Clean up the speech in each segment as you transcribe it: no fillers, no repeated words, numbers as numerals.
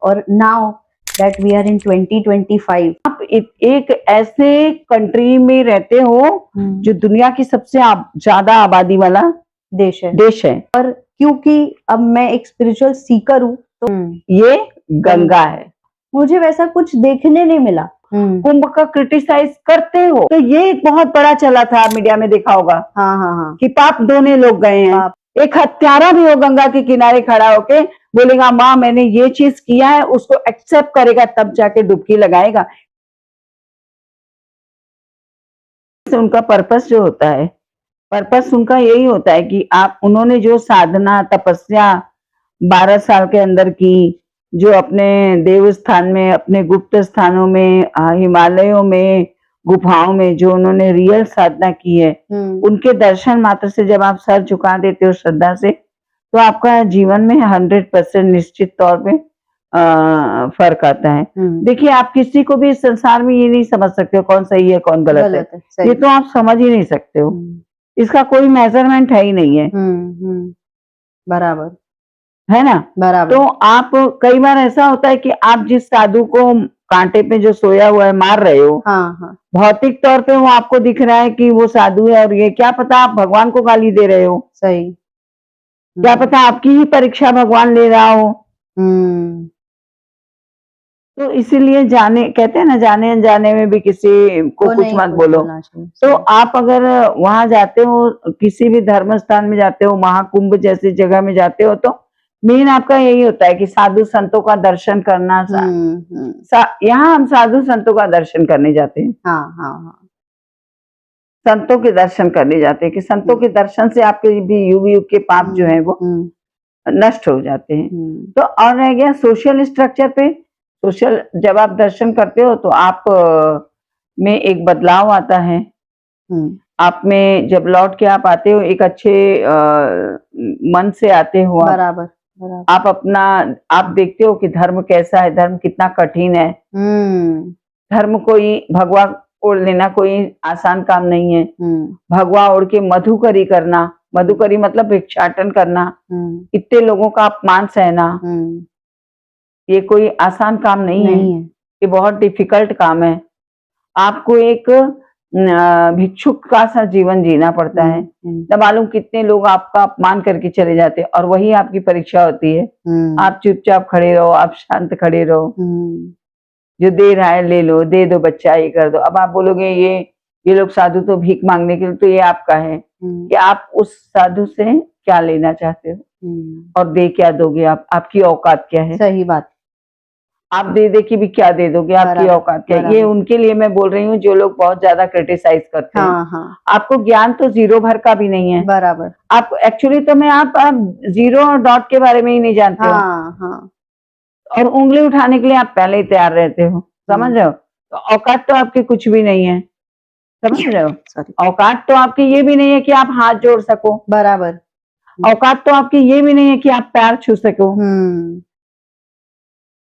और now that we are in 2025, आप एक ऐसे कंट्री में रहते हो जो दुनिया की सबसे ज्यादा आबादी वाला देश है। और क्योंकि अब मैं एक स्पिरिचुअल सीकर हूँ तो ये गंगा है। मुझे वैसा कुछ देखने नहीं मिला। कुंभ का क्रिटिसाइज करते हो तो ये एक बहुत बड़ा चला था, मीडिया में देखा होगा। हाँ। कि पाप धोने लोग गए हैं। एक हत्यारा भी हो गंगा के किनारे खड़ा होके बोलेगा माँ मैंने ये चीज किया है, उसको एक्सेप्ट करेगा तब जाके डुबकी लगाएगा। उनका पर्पस जो होता है, पर्पस उनका यही होता है कि उन्होंने जो साधना तपस्या 12 साल के अंदर की, जो अपने देव स्थान में, अपने गुप्त स्थानों में, हिमालयों में, गुफाओं में जो उन्होंने रियल साधना की है, उनके दर्शन मात्र से जब आप सर झुका देते हो श्रद्धा से, तो आपका जीवन में 100% निश्चित तौर पे फर्क आता है। देखिए आप किसी को भी इस संसार में ये नहीं समझ सकते हो कौन सही है कौन गलत है। ये तो आप समझ ही नहीं सकते हो। इसका कोई मेजरमेंट है ही नहीं है। बराबर है ना। बराबर। तो आप कई बार ऐसा होता है कि आप जिस साधु को कांटे पे जो सोया हुआ है मार रहे हो, हाँ। भौतिक तौर पे वो आपको दिख रहा है कि वो साधु है, और ये क्या पता आप भगवान को गाली दे रहे हो। सही। क्या पता आपकी ही परीक्षा भगवान ले रहा हो। तो इसीलिए कहते हैं ना, जाने अनजाने में भी किसी को कुछ मत बोलो। तो आप अगर वहां जाते हो, किसी भी धर्म स्थान में जाते हो, महाकुंभ जैसी जगह में जाते हो, तो मेन आपका यही होता है कि साधु संतों का दर्शन करना। यहाँ हम साधु संतों का दर्शन करने जाते हैं। हाँ। संतों के दर्शन करने जाते हैं कि संतों के दर्शन से आपके भी युग युग के पाप जो है वो नष्ट हो जाते हैं। तो और रह गया सोशल स्ट्रक्चर पे। सोशल जब आप दर्शन करते हो तो आप में एक बदलाव आता है। आप में जब लौट के आप आते हो एक अच्छे मन से आते हो। बराबर। आप देखते हो कि धर्म कैसा है, धर्म कितना कठिन है। धर्म कोई भगवा ओढ़ लेना कोई आसान काम नहीं है। भगवा ओढ़ के मधुकरी करना, मधुकरी मतलब भिक्षाटन करना, इतने लोगों का अपमान सहना, ये कोई आसान काम नहीं है। ये बहुत डिफिकल्ट काम है। आपको एक भिक्षुक का सा जीवन जीना पड़ता है। न मालूम कितने लोग आपका अपमान करके चले जाते हैं, और वही आपकी परीक्षा होती है। आप चुपचाप खड़े रहो, आप शांत खड़े रहो। जो दे रहा है ले लो, दे दो बच्चा, ये कर दो। अब आप बोलोगे ये लोग साधु तो भीख मांगने के लिए, तो ये आपका है कि आप उस साधु से क्या लेना चाहते हो और दे क्या दोगे। आपकी औकात क्या है। सही बात। आप दे के भी क्या दे दोगे, आपकी औकात क्या है। ये उनके लिए मैं बोल रही हूँ जो लोग बहुत ज्यादा क्रिटिसाइज करते हैं। हाँ। आपको ज्ञान तो जीरो भर का भी नहीं है। बराबर। आप एक्चुअली तो मैं आप जीरो और डॉट के बारे में ही नहीं जानते हो। हाँ। और उंगली उठाने के लिए आप पहले ही तैयार रहते हो। समझ रहे हो। तो औकात तो आपकी कुछ भी नहीं है। समझ रहे हो। औकात तो आपकी ये भी नहीं है कि आप हाथ जोड़ सको। बराबर। औकात तो आपकी ये भी नहीं है कि आप पैर छू सको।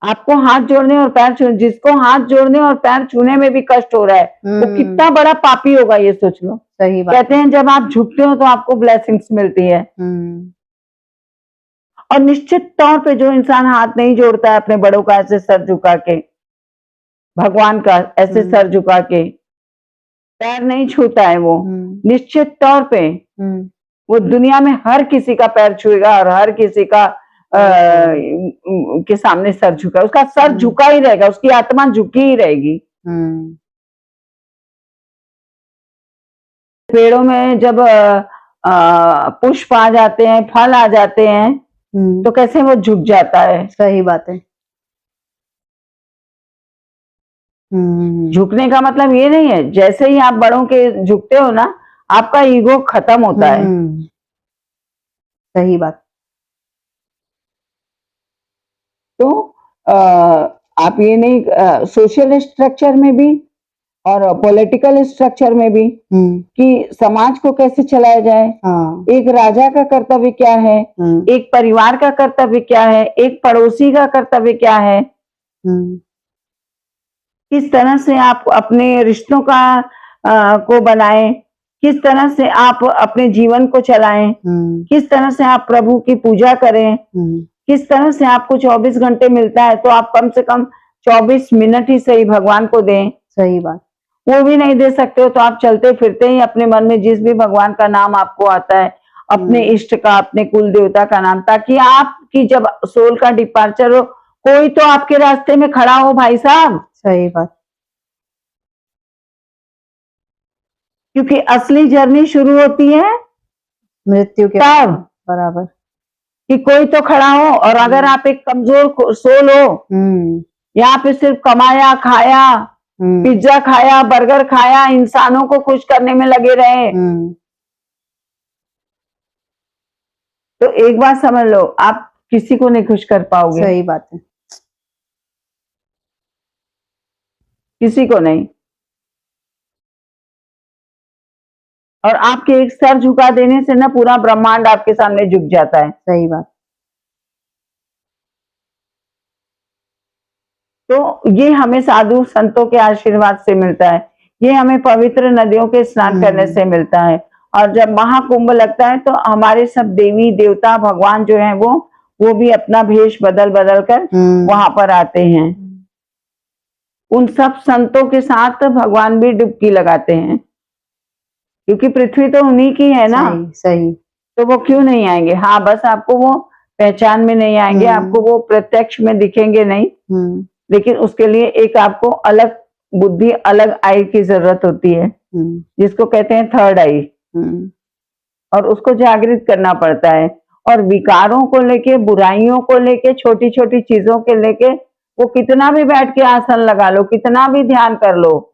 आपको हाथ जोड़ने और पैर छूने, जिसको हाथ जोड़ने और पैर छूने में भी कष्ट हो रहा है, वो कितना बड़ा पापी होगा ये सोच लो। सही बात। कहते हैं जब आप झुकते हो तो आपको ब्लेसिंग्स मिलती है। और निश्चित तौर पे जो इंसान हाथ नहीं जोड़ता है अपने बड़ों का ऐसे सर झुका के, भगवान का ऐसे सर झुका के पैर नहीं छूता है, वो निश्चित तौर पे वो दुनिया में हर किसी का पैर छुएगा और हर किसी का के सामने सर झुका, उसका सर झुका ही रहेगा, उसकी आत्मा झुकी ही रहेगी। पेड़ों में जब पुष्प आ जाते हैं, फल आ जाते हैं, तो कैसे वो झुक जाता है। सही बात है। झुकने का मतलब ये नहीं है, जैसे ही आप बड़ों के झुकते हो ना, आपका ईगो खत्म होता है। सही बात। तो आप ये नहीं, सोशल स्ट्रक्चर में भी और पॉलिटिकल स्ट्रक्चर में भी कि समाज को कैसे चलाया जाए। एक राजा का कर्तव्य क्या है, एक परिवार का कर्तव्य क्या है, एक पड़ोसी का कर्तव्य क्या है, किस तरह से आप अपने रिश्तों को बनाएं, किस तरह से आप अपने जीवन को चलाएं, किस तरह से आप प्रभु की पूजा करें, किस तरह से आपको 24 घंटे मिलता है, तो आप कम से कम 24 मिनट ही सही भगवान को दें। सही बात। वो भी नहीं दे सकते हो तो आप चलते फिरते ही अपने मन में जिस भी भगवान का नाम आपको आता है, अपने इष्ट का, अपने कुल देवता का नाम, ताकि आपकी जब सोल का डिपार्चर हो, कोई तो आपके रास्ते में खड़ा हो भाई साहब। सही बात। क्योंकि असली जर्नी शुरू होती है मृत्यु के तब, बराबर, कि कोई तो खड़ा हो। और अगर आप एक कमजोर सोल हो, यहाँ पे सिर्फ कमाया खाया, पिज्जा खाया, बर्गर खाया, इंसानों को खुश करने में लगे रहे, तो एक बात समझ लो, आप किसी को नहीं खुश कर पाओगे। सही बात है। किसी को नहीं। और आपके एक सर झुका देने से ना पूरा ब्रह्मांड आपके सामने झुक जाता है। सही बात। तो ये हमें साधु संतों के आशीर्वाद से मिलता है, ये हमें पवित्र नदियों के स्नान करने से मिलता है। और जब महाकुंभ लगता है तो हमारे सब देवी देवता भगवान जो हैं वो भी अपना भेष बदल बदल कर वहां पर आते हैं। उन सब संतों के साथ भगवान भी डुबकी लगाते हैं, क्योंकि पृथ्वी तो उन्हीं की है ना। सही। तो वो क्यों नहीं आएंगे। हाँ, बस आपको वो पहचान में नहीं आएंगे, आपको वो प्रत्यक्ष में दिखेंगे नहीं, लेकिन उसके लिए एक आपको अलग बुद्धि, अलग आई की जरूरत होती है, जिसको कहते हैं थर्ड आई। और उसको जागृत करना पड़ता है। और विकारों को लेके, बुराइयों को लेके, छोटी छोटी चीजों के लेके वो कितना भी बैठ के आसन लगा लो, कितना भी ध्यान कर लो,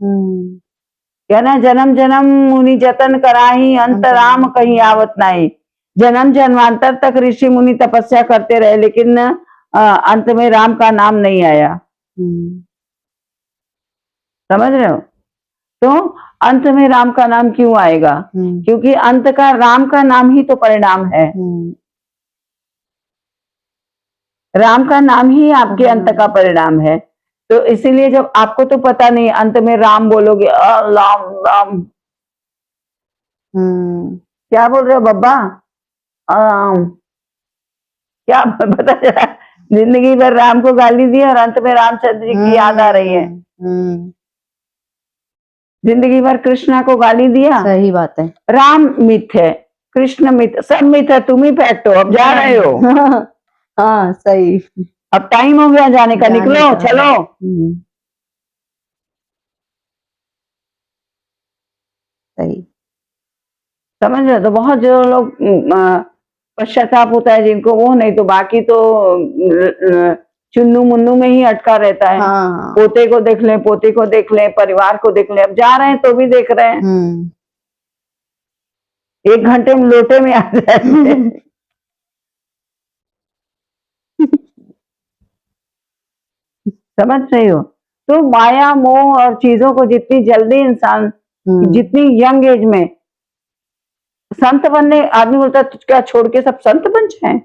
क्या ना, जन्म जन्म मुनि जतन कराही, अंतराम कहीं आवत नहीं। जन्म जन्मांतर तक ऋषि मुनि तपस्या करते रहे, लेकिन अंत में राम का नाम नहीं आया। समझ रहे हो। तो अंत में राम का नाम क्यों आएगा, क्योंकि अंत का राम का नाम ही तो परिणाम है। राम का नाम ही आपके अंत का परिणाम है। तो इसीलिए जब आपको तो पता नहीं, अंत में राम बोलोगे, राम राम, क्या बोल रहे हो बब्बा, क्या पता चला, जिंदगी भर राम को गाली दी और अंत में रामचंद्र जी की याद आ रही है। जिंदगी भर कृष्णा को गाली दिया। सही बात है। राम मिथ है, कृष्ण मिथ, सब मिथ है, तुम ही फैक्ट हो। अब जा रहे हो। हाँ सही। अब टाइम हो गया जाने का, निकलो चलो। सही। समझ रहे। तो बहुत जो लोग पश्चाताप होता है जिनको, वो नहीं तो बाकी तो चुन्नू मुन्नू में ही अटका रहता है। हाँ। पोते को देख लें, पोते को देख लें, परिवार को देख लें। अब जा रहे हैं तो भी देख रहे हैं। 1 घंटे में लोटे में आ जाएंगे। समझ रही हो। तो माया मोह और चीजों को जितनी जल्दी इंसान, जितनी यंग एज में संत बनने, आदमी बोलता है क्या छोड़ के सब संत बन जाए।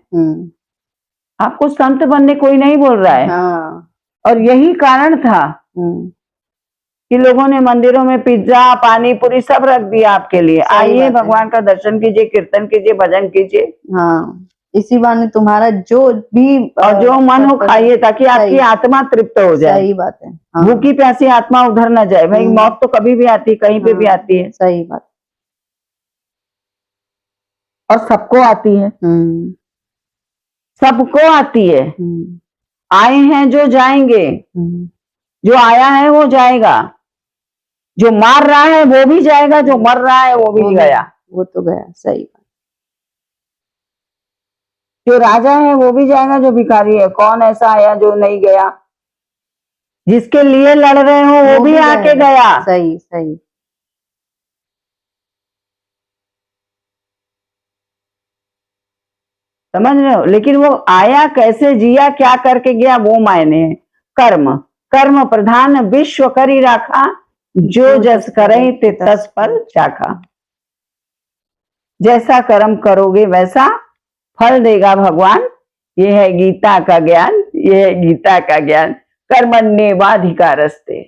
आपको संत बनने कोई नहीं बोल रहा है। हाँ। और यही कारण था कि लोगों ने मंदिरों में पिज्जा, पानी पूरी सब रख दिया आपके लिए। आइए भगवान का दर्शन कीजिए, कीर्तन कीजिए, भजन कीजिए। हाँ, इसी बहाने तुम्हारा जो भी और जो मन हो खाइए, ताकि आपकी आत्मा तृप्त हो जाए। सही बात है। हाँ। भूखी प्यासी आत्मा उधर न जाए भाई। मौत तो कभी भी आती, कहीं पे भी आती है। सही बात। और सबको आती है, सबको आती है। आए हैं जो जाएंगे, जो आया है वो जाएगा, जो मार रहा है वो भी जाएगा, जो मर रहा है वो भी गया। वो तो गया। सही बात। जो राजा है वो भी जाएगा, जो भिखारी है, कौन ऐसा आया जो नहीं गया। जिसके लिए लड़ रहे हो वो भी आके गया। सही सही। समझ रहे हो। लेकिन वो आया कैसे, जिया क्या करके गया, वो मायने है। कर्म, कर्म प्रधान विश्व करी राखा, जो जस करे ते तस पर चाखा। जैसा कर्म करोगे वैसा फल देगा भगवान। ये है गीता का ज्ञान, ये है गीता का ज्ञान। कर्मण्येवाधिकारस्ते,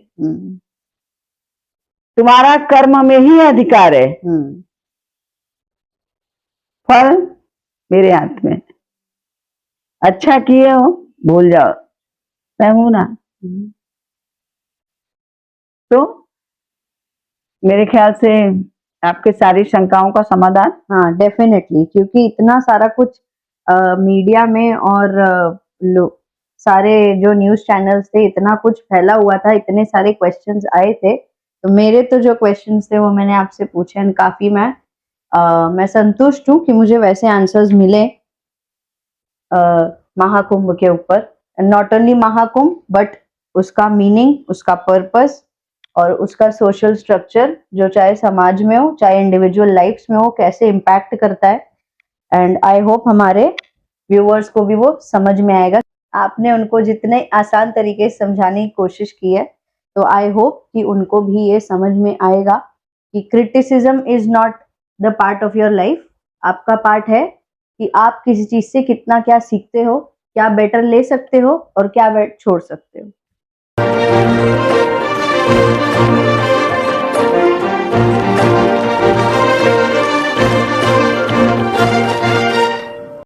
तुम्हारा कर्म में ही अधिकार है। फल मेरे हाथ में। अच्छा किए हो, भूल जाओ, मैं हूं ना। तो मेरे ख्याल से आपके सारी शंकाओं का समाधान। हाँ डेफिनेटली, क्योंकि इतना सारा कुछ मीडिया में और सारे जो न्यूज चैनल्स थे, इतना कुछ फैला हुआ था, इतने सारे क्वेश्चंस आए थे, तो मेरे तो जो क्वेश्चंस थे वो मैंने आपसे पूछे और काफी मैं संतुष्ट हूँ कि मुझे वैसे आंसर्स मिले महाकुंभ के ऊपर। नॉट ओनली महाकुंभ बट उसका मीनिंग, उसका पर्पस और उसका सोशल स्ट्रक्चर, जो चाहे समाज में हो चाहे इंडिविजुअल लाइफ्स में हो, कैसे इम्पैक्ट करता है। एंड आई होप हमारे व्यूअर्स को भी वो समझ में आएगा। आपने उनको जितने आसान तरीके से समझाने की कोशिश की है, तो आई होप कि उनको भी ये समझ में आएगा कि criticism is not the part of your life. आपका पार्ट है कि आप किसी चीज से कितना क्या सीखते हो, क्या बेटर ले सकते हो और क्या छोड़ सकते हो।